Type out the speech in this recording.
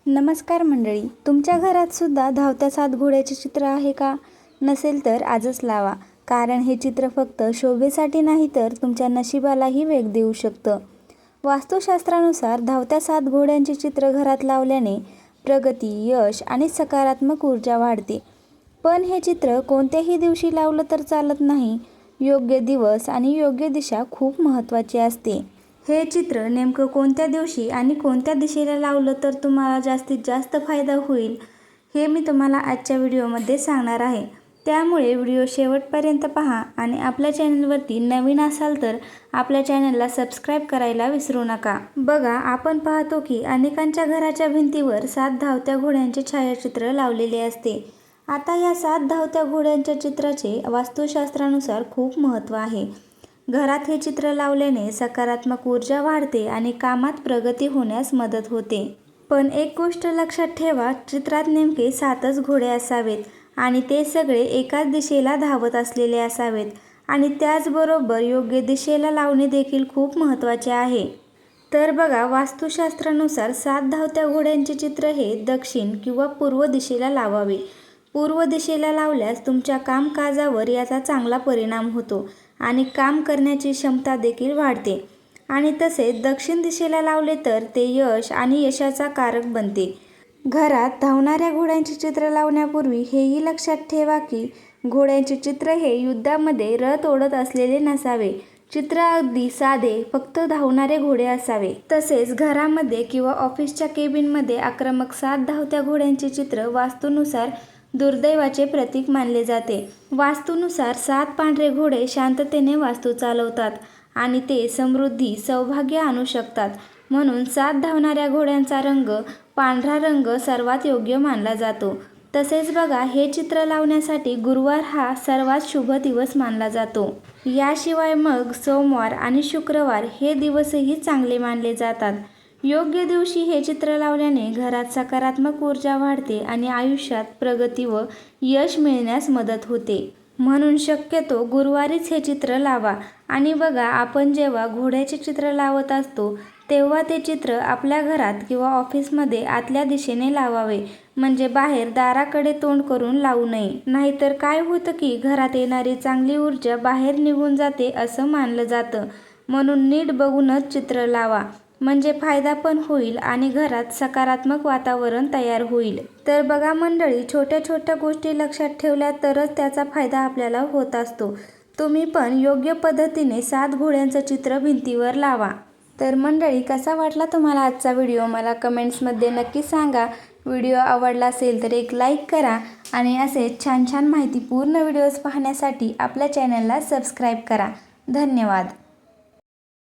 नमस्कार मंडळी, तुमच्या घरात सुद्धा धावत्या 7 घोड्याचे चित्र आहे का? नसेल तर आजच लावा, कारण हे चित्र फक्त शोभेसाठी नाही तर तुमच्या नशिबालाही वेग देऊ शकतं. वास्तुशास्त्रानुसार धावत्या 7 घोड्यांचे चित्र घरात लावल्याने प्रगती, यश आणि सकारात्मक ऊर्जा वाढते. पण हे चित्र कोणत्याही दिवशी लावलं तर चालत नाही. योग्य दिवस आणि योग्य दिशा खूप महत्त्वाची असते. हे चित्र नेमकं कोणत्या दिवशी आणि कोणत्या दिशेला लावलं तर तुम्हाला जास्तीत जास्त फायदा होईल, हे मी तुम्हाला आजच्या व्हिडिओमध्ये सांगणार आहे. त्यामुळे व्हिडिओ शेवटपर्यंत पहा आणि आपल्या चॅनलवरती नवीन असाल तर आपल्या चॅनलला सबस्क्राईब करायला विसरू नका. बघा, आपण पाहतो की अनेकांच्या घराच्या भिंतीवर 7 धावत्या घोड्यांचे छायाचित्र लावलेले असते. आता या 7 धावत्या घोड्यांच्या चित्राचे वास्तुशास्त्रानुसार खूप महत्त्व आहे. घरात हे चित्र लावल्याने सकारात्मक ऊर्जा वाढते आणि कामात प्रगती होण्यास मदत होते. पण एक गोष्ट लक्षात ठेवा, चित्रात नेमके 7च घोडे असावेत आणि ते सगळे एकाच दिशेला धावत असलेले असावेत आणि त्याचबरोबर योग्य दिशेला लावणे देखील खूप महत्त्वाचे आहे. तर बघा, वास्तुशास्त्रानुसार 7 धावत्या घोड्यांचे चित्र हे दक्षिण किंवा पूर्व दिशेला लावावे. पूर्व दिशेला लावल्यास तुमच्या कामकाजावर याचा चांगला परिणाम होतो आणि काम करण्याची क्षमता देखील वाढते. आणि तसेच दक्षिण दिशेला लावले तर ते यश आणि यशाचा कारक बनते. घरात धावणाऱ्या घोड्यांचे चित्र लावण्यापूर्वी हेही लक्षात ठेवा की घोड्यांचे चित्र हे युद्धामध्ये रथ ओढत असलेले नसावे. चित्र अगदी साधे, फक्त धावणारे घोडे असावे. तसेच घरामध्ये किंवा ऑफिसच्या केबिनमध्ये आक्रमक 7 धावत्या घोड्यांचे चित्र वास्तूनुसार दुर्दैवाचे प्रतीक मानले जाते. वास्तूनुसार 7 पांढरे घोडे शांततेने वास्तू चालवतात आणि ते समृद्धी, सौभाग्य आणू शकतात. म्हणून 7 धावणाऱ्या घोड्यांचा रंग पांढरा रंग सर्वात योग्य मानला जातो. तसेच बघा, हे चित्र लावण्यासाठी गुरुवार हा सर्वात शुभ दिवस मानला जातो. याशिवाय मग सोमवार आणि शुक्रवार हे दिवसही चांगले मानले जातात. योग्य दिवशी हे चित्र लावल्याने घरात सकारात्मक ऊर्जा वाढते आणि आयुष्यात प्रगती व यश मिळण्यास मदत होते. म्हणून शक्यतो गुरुवारीच हे चित्र लावा. आणि बघा, आपण जेव्हा घोड्याचे चित्र लावत असतो तेव्हा ते चित्र आपल्या घरात किंवा ऑफिसमध्ये आतल्या दिशेने लावावे, म्हणजे बाहेर दाराकडे तोंड करून लावू नये. नाहीतर काय होतं की घरात येणारी चांगली ऊर्जा बाहेर निघून जाते असं मानलं जातं. म्हणून नीट बघूनच चित्र लावा, म्हणजे फायदा पण होईल आणि घरात सकारात्मक वातावरण तयार होईल. तर बघा मंडळी, छोट्या छोट्या गोष्टी लक्षात ठेवल्या तरच त्याचा फायदा आपल्याला होत असतो. तुम्ही पण योग्य पद्धतीने 7 घोड्यांचं चित्र भिंतीवर लावा. तर मंडळी, कसा वाटला तुम्हाला आजचा व्हिडिओ मला कमेंट्समध्ये नक्की सांगा. व्हिडिओ आवडला असेल तर एक लाईक करा आणि असे छान छान माहितीपूर्ण व्हिडिओज पाहण्यासाठी आपल्या चॅनलला सबस्क्राईब करा. धन्यवाद.